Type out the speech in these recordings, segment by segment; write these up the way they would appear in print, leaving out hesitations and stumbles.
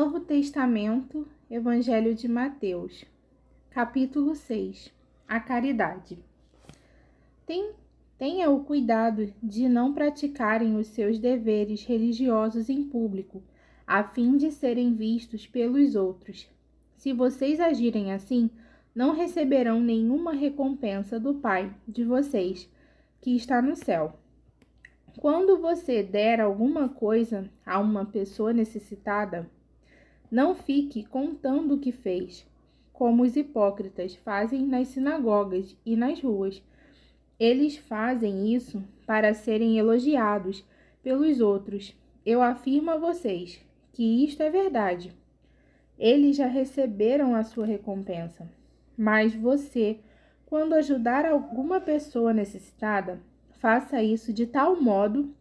Novo Testamento, Evangelho de Mateus, capítulo 6. A caridade. Tenha o cuidado de não praticarem os seus deveres religiosos em público, a fim de serem vistos pelos outros. Se vocês agirem assim, não receberão nenhuma recompensa do Pai de vocês, que está no céu. Quando você der alguma coisa a uma pessoa necessitada, não fique contando o que fez, como os hipócritas fazem nas sinagogas e nas ruas. Eles fazem isso para serem elogiados pelos outros. Eu afirmo a vocês que isto é verdade. Eles já receberam a sua recompensa. Mas você, quando ajudar alguma pessoa necessitada, faça isso de tal modo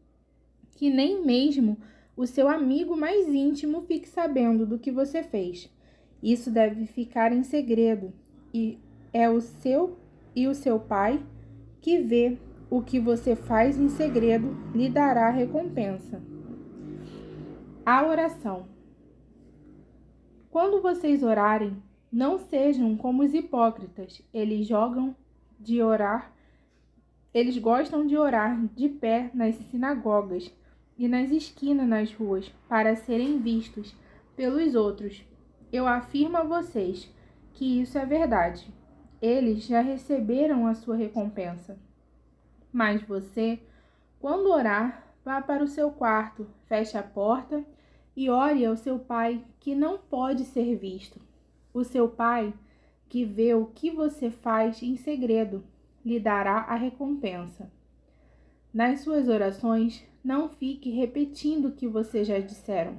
que nem mesmo o seu amigo mais íntimo fique sabendo do que você fez. Isso deve ficar em segredo, e o seu pai, que vê o que você faz em segredo, lhe dará recompensa. A oração. Quando vocês orarem, não sejam como os hipócritas. Eles gostam de orar de pé nas sinagogas e nas esquinas nas ruas, para serem vistos pelos outros. Eu afirmo a vocês que isso é verdade. Eles já receberam a sua recompensa. Mas você, quando orar, vá para o seu quarto, feche a porta e ore ao seu Pai, que não pode ser visto. O seu Pai, que vê o que você faz em segredo, lhe dará a recompensa. Nas suas orações, não fique repetindo o que vocês já disseram,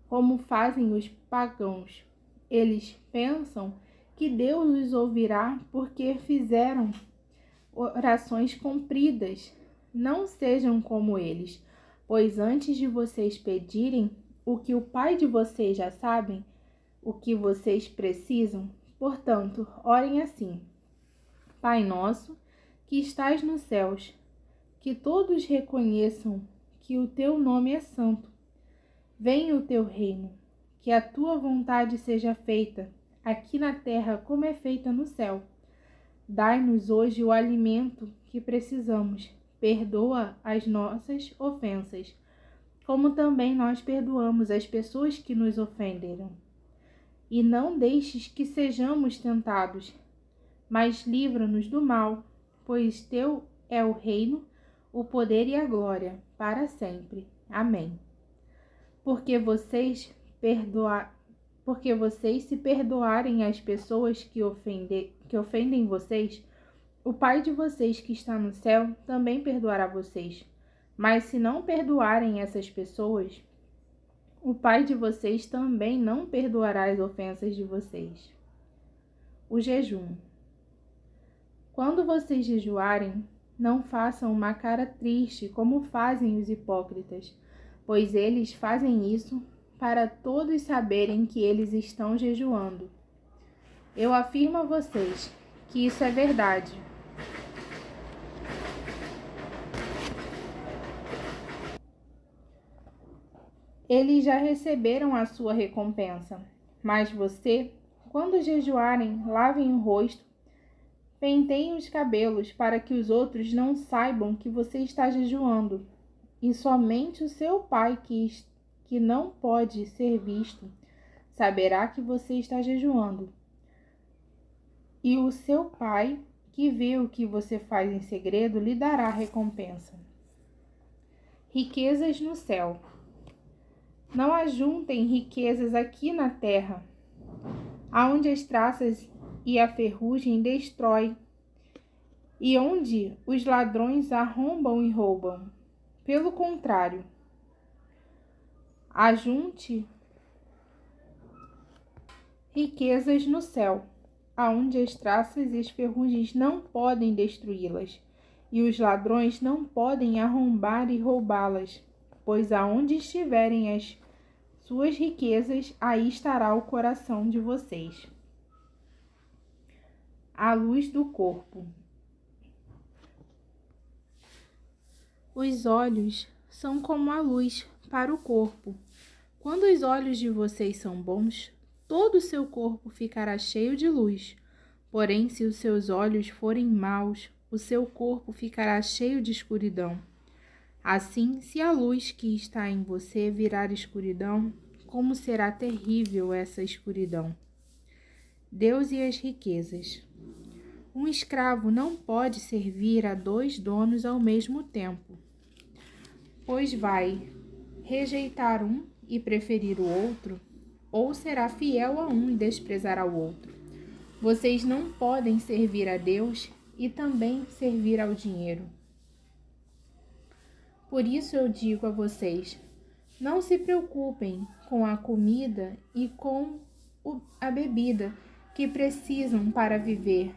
como fazem os pagãos. Eles pensam que Deus os ouvirá porque fizeram orações compridas. Não sejam como eles, pois antes de vocês pedirem o que o Pai de vocês já sabe, o que vocês precisam. Portanto, orem assim: Pai nosso, que estás nos céus, que todos reconheçam que o teu nome é santo. Venha o teu reino, que a tua vontade seja feita, aqui na terra como é feita no céu. Dai-nos hoje o alimento que precisamos. Perdoa as nossas ofensas, como também nós perdoamos as pessoas que nos ofenderam. E não deixes que sejamos tentados, mas livra-nos do mal, pois teu é o reino, o poder e a glória, para sempre. Amém. Porque vocês se perdoarem as pessoas que ofendem vocês, o Pai de vocês que está no céu também perdoará vocês. Mas se não perdoarem essas pessoas, o Pai de vocês também não perdoará as ofensas de vocês. O jejum. Quando vocês jejuarem, não façam uma cara triste como fazem os hipócritas, pois eles fazem isso para todos saberem que eles estão jejuando. Eu afirmo a vocês que isso é verdade. Eles já receberam a sua recompensa. Mas você, quando jejuarem, lavem o rosto, penteiem os cabelos, para que os outros não saibam que você está jejuando. E somente o seu Pai, que não pode ser visto, saberá que você está jejuando. E o seu Pai, que vê o que você faz em segredo, lhe dará recompensa. Riquezas no céu. Não ajuntem riquezas aqui na terra, aonde as traças e a ferrugem destrói, e onde os ladrões arrombam e roubam. Pelo contrário, ajunte riquezas no céu, aonde as traças e as ferrugens não podem destruí-las, e os ladrões não podem arrombar e roubá-las, pois aonde estiverem as suas riquezas, aí estará o coração de vocês. A luz do corpo. Os olhos são como a luz para o corpo. Quando os olhos de vocês são bons, todo o seu corpo ficará cheio de luz. Porém, se os seus olhos forem maus, o seu corpo ficará cheio de escuridão. Assim, se a luz que está em você virar escuridão, como será terrível essa escuridão? Deus e as riquezas. Um escravo não pode servir a 2 donos ao mesmo tempo, pois vai rejeitar um e preferir o outro, ou será fiel a um e desprezará o outro. Vocês não podem servir a Deus e também servir ao dinheiro. Por isso eu digo a vocês, não se preocupem com a comida e com a bebida que precisam para viver,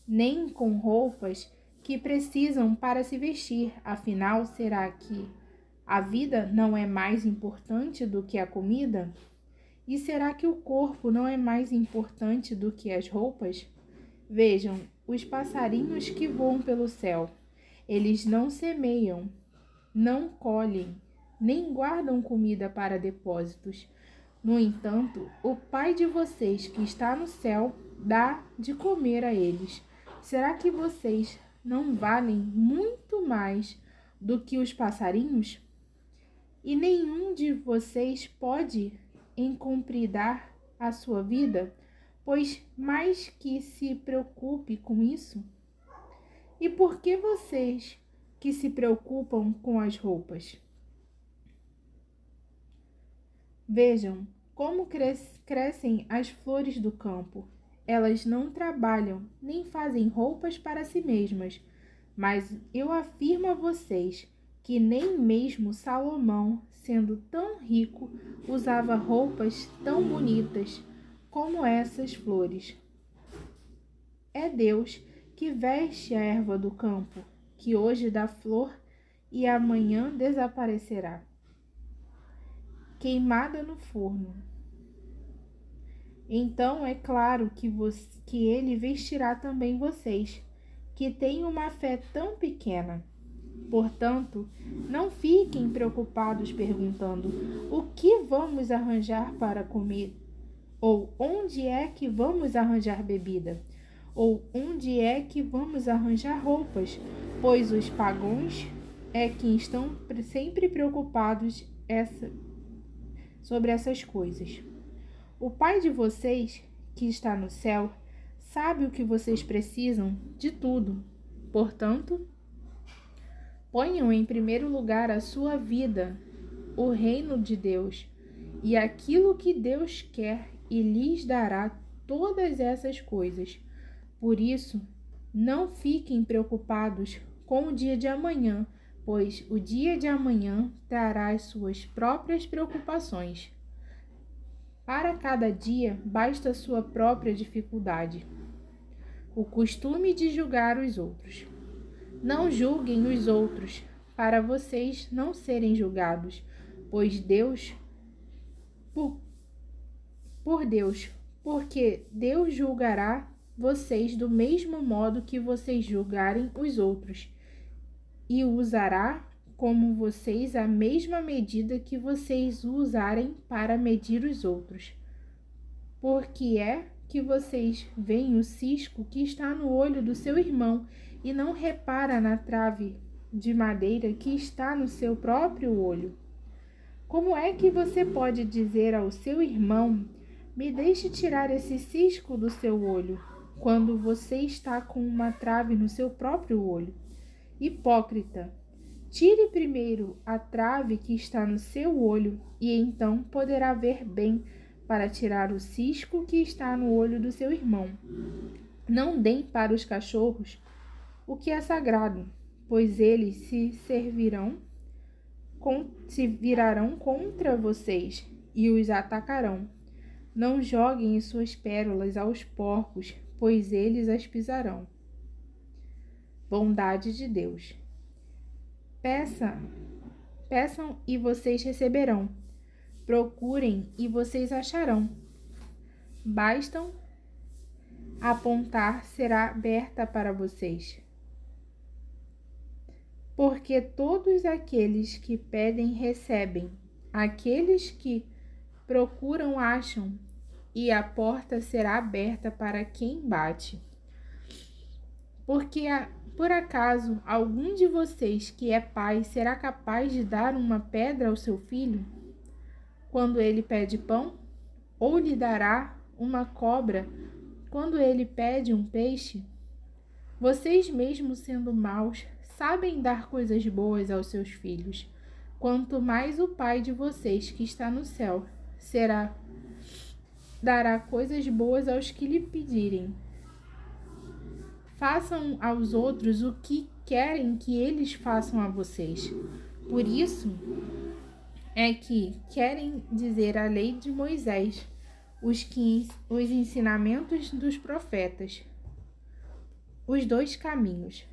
nem com roupas que precisam para se vestir. Afinal, será que a vida não é mais importante do que a comida? E será que o corpo não é mais importante do que as roupas? Vejam os passarinhos que voam pelo céu. Eles não semeiam, não colhem, nem guardam comida para depósitos. No entanto, o Pai de vocês que está no céu dá de comer a eles. Será que vocês não valem muito mais do que os passarinhos? E nenhum de vocês pode encompridar a sua vida, pois mais que se preocupe com isso. E por que vocês que se preocupam com as roupas? Vejam como crescem as flores do campo. Elas não trabalham, nem fazem roupas para si mesmas. Mas eu afirmo a vocês que nem mesmo Salomão, sendo tão rico, usava roupas tão bonitas como essas flores. É Deus que veste a erva do campo, que hoje dá flor e amanhã desaparecerá, queimada no forno. Então é claro que ele vestirá também vocês, que têm uma fé tão pequena. Portanto, não fiquem preocupados perguntando: o que vamos arranjar para comer? Ou onde é que vamos arranjar bebida? Ou onde é que vamos arranjar roupas? Pois os pagãos é que estão sempre preocupados sobre essas coisas. O Pai de vocês, que está no céu, sabe o que vocês precisam de tudo. Portanto, ponham em primeiro lugar a sua vida, o reino de Deus, e aquilo que Deus quer, e lhes dará todas essas coisas. Por isso, não fiquem preocupados com o dia de amanhã, pois o dia de amanhã trará as suas próprias preocupações. Para cada dia basta a sua própria dificuldade. O costume de julgar os outros. Não julguem os outros, para vocês não serem julgados, pois porque Deus julgará vocês do mesmo modo que vocês julgarem os outros, e usará como vocês a mesma medida que vocês usarem para medir os outros. Porque é que vocês veem o cisco que está no olho do seu irmão e não repara na trave de madeira que está no seu próprio olho? Como é que você pode dizer ao seu irmão: me deixe tirar esse cisco do seu olho, quando você está com uma trave no seu próprio olho? Hipócrita! Tire primeiro a trave que está no seu olho, e então poderá ver bem para tirar o cisco que está no olho do seu irmão. Não deem para os cachorros o que é sagrado, pois eles se virarão contra vocês e os atacarão. Não joguem suas pérolas aos porcos, pois eles as pisarão. Bondade de Deus. Peçam e vocês receberão. Procurem e vocês acharão. Bastam apontar, será aberta para vocês. Porque todos aqueles que pedem recebem, Aqueles que procuram acham, e a porta será aberta para quem bate. Porque por acaso algum de vocês que é pai será capaz de dar uma pedra ao seu filho quando ele pede pão? Ou lhe dará uma cobra quando ele pede um peixe? Vocês mesmos sendo maus, sabem dar coisas boas aos seus filhos. Quanto mais o Pai de vocês que está no céu dará coisas boas aos que lhe pedirem. Façam aos outros o que querem que eles façam a vocês. Por isso é que querem dizer a lei de Moisés, os ensinamentos dos profetas, os 2 caminhos.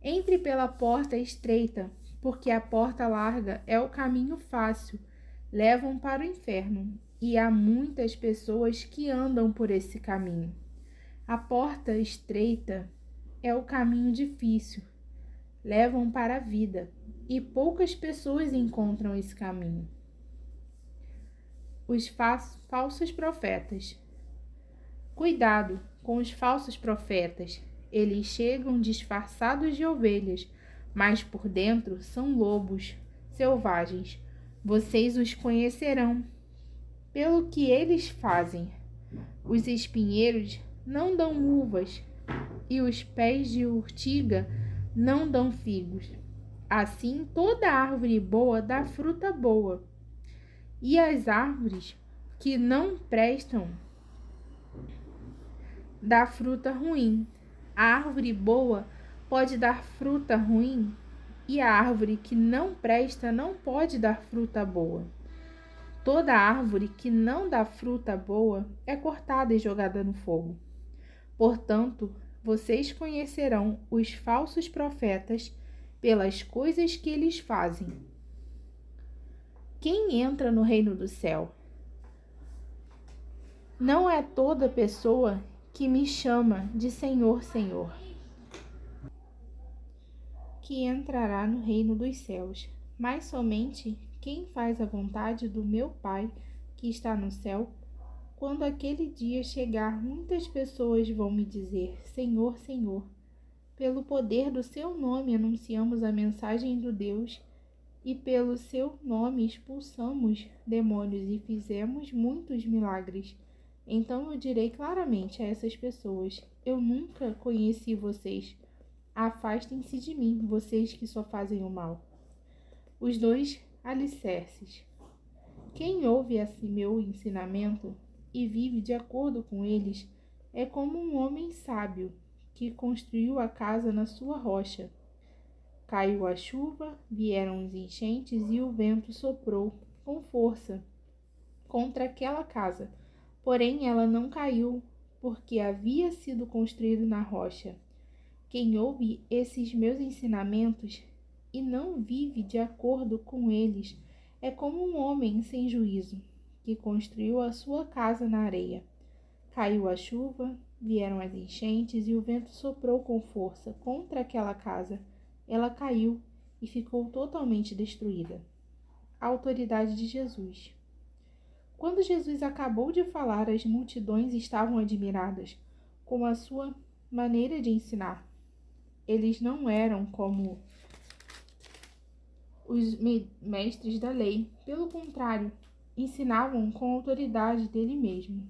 Entre pela porta estreita, porque a porta larga é o caminho fácil, levam para o inferno, e há muitas pessoas que andam por esse caminho. A porta estreita é o caminho difícil, levam para a vida, e poucas pessoas encontram esse caminho. Os falsos profetas. Cuidado com os falsos profetas. Eles chegam disfarçados de ovelhas, mas por dentro são lobos selvagens. Vocês os conhecerão pelo que eles fazem. Os espinheiros não dão uvas e os pés de urtiga não dão figos. Assim, toda árvore boa dá fruta boa, e as árvores que não prestam dá fruta ruim. A árvore boa pode dar fruta ruim, e a árvore que não presta não pode dar fruta boa. Toda árvore que não dá fruta boa é cortada e jogada no fogo. Portanto, vocês conhecerão os falsos profetas pelas coisas que eles fazem. Quem entra no reino do céu? Não é toda pessoa que me chama de Senhor, Senhor, que entrará no reino dos céus, mas somente quem faz a vontade do meu Pai que está no céu. Quando aquele dia chegar, muitas pessoas vão me dizer: Senhor, Senhor, pelo poder do seu nome anunciamos a mensagem do Deus, e pelo seu nome expulsamos demônios e fizemos muitos milagres. Então eu direi claramente a essas pessoas: eu nunca conheci vocês. Afastem-se de mim, vocês que só fazem o mal. Os 2 alicerces. Quem ouve esse meu ensinamento e vive de acordo com eles é como um homem sábio que construiu a casa na sua rocha. Caiu a chuva, vieram as enchentes e o vento soprou com força contra aquela casa. Porém, ela não caiu, porque havia sido construída na rocha. Quem ouve esses meus ensinamentos e não vive de acordo com eles é como um homem sem juízo, que construiu a sua casa na areia. Caiu a chuva, vieram as enchentes e o vento soprou com força contra aquela casa. Ela caiu e ficou totalmente destruída. A autoridade de Jesus. Quando Jesus acabou de falar, as multidões estavam admiradas com a sua maneira de ensinar. Eles não eram como os mestres da lei, pelo contrário, ensinavam com a autoridade dele mesmo.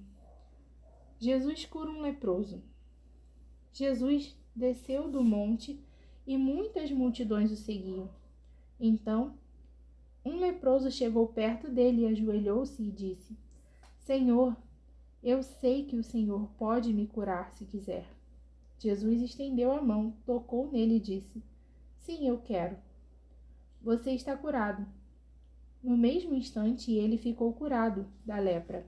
Jesus cura um leproso. Jesus desceu do monte e muitas multidões o seguiam. Então, um leproso chegou perto dele e ajoelhou-se e disse: Senhor, eu sei que o Senhor pode me curar se quiser. Jesus estendeu a mão, tocou nele e disse: Sim, eu quero. Você está curado. No mesmo instante, ele ficou curado da lepra.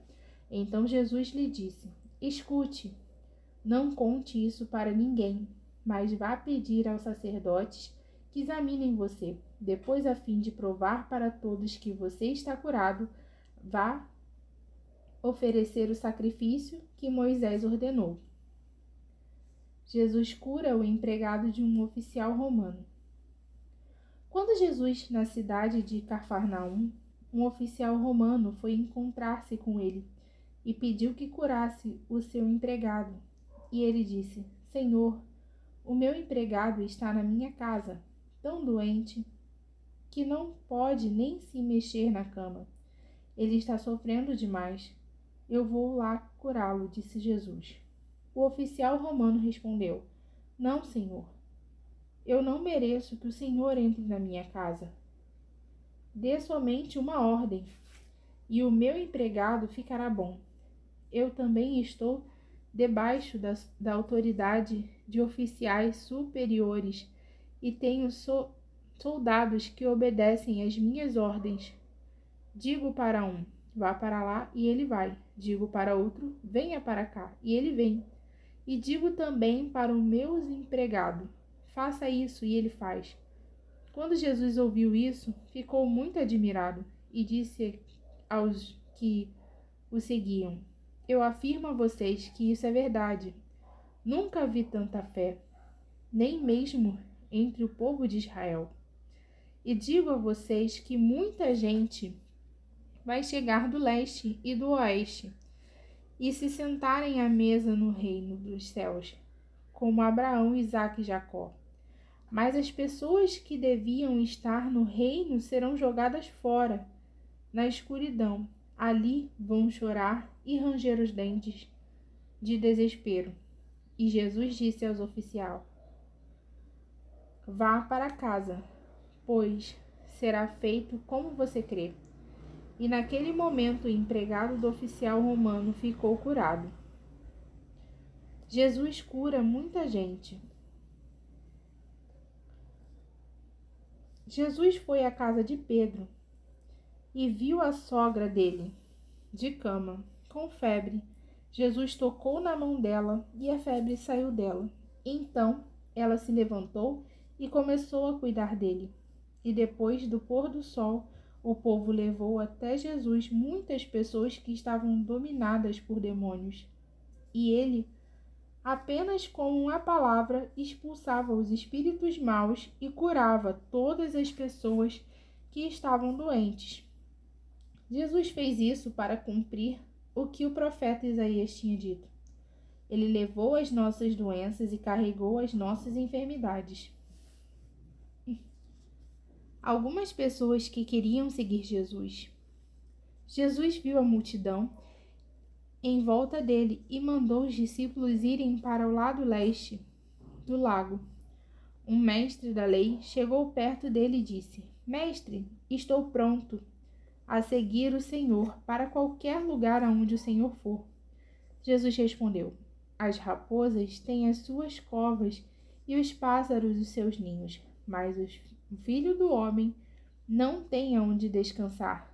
Então Jesus lhe disse: Escute, não conte isso para ninguém, mas vá pedir aos sacerdotes que examinem você. Depois, a fim de provar para todos que você está curado, vá oferecer o sacrifício que Moisés ordenou. Jesus cura o empregado de um oficial romano. Quando Jesus, na cidade de Cafarnaum, um oficial romano foi encontrar-se com ele e pediu que curasse o seu empregado. E ele disse: Senhor, o meu empregado está na minha casa, tão doente que não pode nem se mexer na cama. Ele está sofrendo demais. Eu vou lá curá-lo, disse Jesus. O oficial romano respondeu: Não, Senhor. Eu não mereço que o Senhor entre na minha casa. Dê somente uma ordem, e o meu empregado ficará bom. Eu também estou debaixo da autoridade de oficiais superiores e tenho soldados que obedecem às minhas ordens. Digo para um: vá para lá, e ele vai. Digo para outro: venha para cá, e ele vem. E digo também para o meu empregado: faça isso, e ele faz. Quando Jesus ouviu isso, ficou muito admirado e disse aos que o seguiam: Eu afirmo a vocês que isso é verdade. Nunca vi tanta fé, nem mesmo entre o povo de Israel. E digo a vocês que muita gente vai chegar do leste e do oeste e se sentarem à mesa no reino dos céus, como Abraão, Isaque e Jacó. Mas as pessoas que deviam estar no reino serão jogadas fora, na escuridão. Ali vão chorar e ranger os dentes de desespero. E Jesus disse aos oficiais: Vá para casa, pois será feito como você crê. E naquele momento o empregado do oficial romano ficou curado. Jesus cura muita gente. Jesus foi à casa de Pedro e viu a sogra dele, de cama, com febre. Jesus tocou na mão dela e a febre saiu dela. Então ela se levantou e começou a cuidar dele. E depois do pôr do sol, o povo levou até Jesus muitas pessoas que estavam dominadas por demônios. E ele, apenas com uma palavra, expulsava os espíritos maus e curava todas as pessoas que estavam doentes. Jesus fez isso para cumprir o que o profeta Isaías tinha dito. Ele levou as nossas doenças e carregou as nossas enfermidades. Algumas pessoas que queriam seguir Jesus. Jesus viu a multidão em volta dele e mandou os discípulos irem para o lado leste do lago. Um mestre da lei chegou perto dele e disse: Mestre, estou pronto a seguir o Senhor para qualquer lugar aonde o Senhor for. Jesus respondeu: As raposas têm as suas covas e os pássaros os seus ninhos, mas o filho do homem não tem aonde descansar.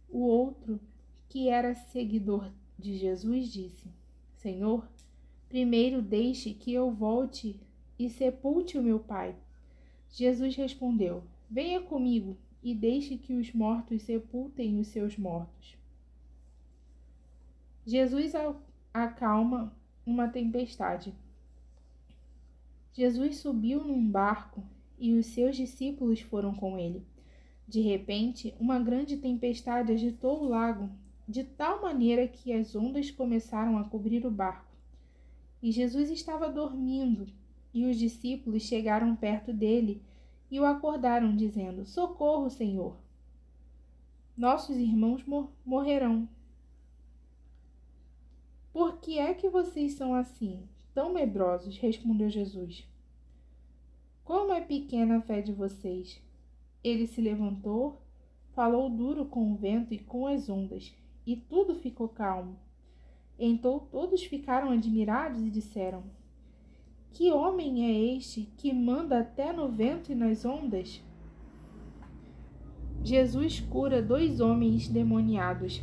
O outro, que era seguidor de Jesus, disse: Senhor, primeiro deixe que eu volte e sepulte o meu pai. Jesus respondeu: Venha comigo e deixe que os mortos sepultem os seus mortos. Jesus acalma uma tempestade. Jesus subiu num barco e os seus discípulos foram com ele. De repente, uma grande tempestade agitou o lago, de tal maneira que as ondas começaram a cobrir o barco. E Jesus estava dormindo, e os discípulos chegaram perto dele e o acordaram, dizendo: Socorro, Senhor! Nossos irmãos morrerão. Por que é que vocês são assim, tão medrosos? Respondeu Jesus. Como é pequena a fé de vocês! Ele se levantou, falou duro com o vento e com as ondas, e tudo ficou calmo. Então todos ficaram admirados e disseram: Que homem é este que manda até no vento e nas ondas? Jesus cura 2 homens demoniados.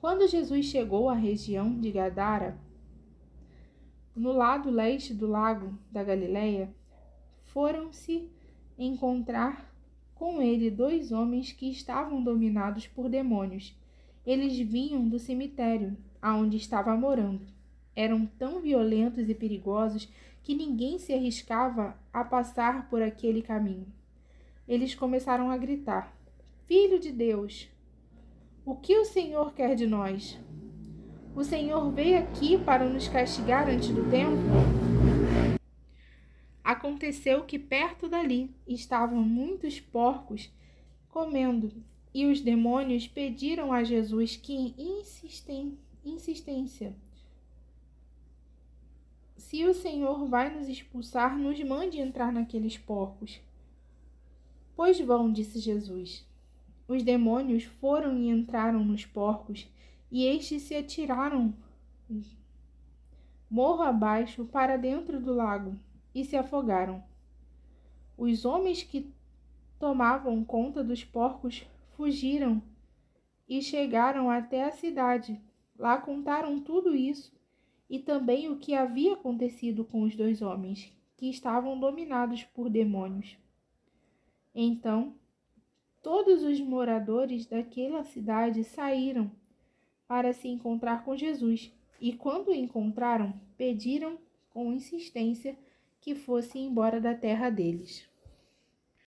Quando Jesus chegou à região de Gadara, no lado leste do lago da Galileia, foram-se encontrar com ele 2 homens que estavam dominados por demônios. Eles vinham do cemitério, aonde estava morando. Eram tão violentos e perigosos que ninguém se arriscava a passar por aquele caminho. eles começaram a gritar: Filho de Deus, o que o Senhor quer de nós? O Senhor veio aqui para nos castigar antes do tempo? Aconteceu que perto dali estavam muitos porcos comendo, e os demônios pediram a Jesus que insistência: se o Senhor vai nos expulsar, nos mande entrar naqueles porcos. Pois vão, disse Jesus. Os demônios foram e entraram nos porcos, e estes se atiraram morro abaixo para dentro do lago e se afogaram. Os homens que tomavam conta dos porcos fugiram e chegaram até a cidade. Lá contaram tudo isso e também o que havia acontecido com os 2 homens, que estavam dominados por demônios. Então, todos os moradores daquela cidade saíram para se encontrar com Jesus, e quando o encontraram, pediram com insistência que fosse embora da terra deles.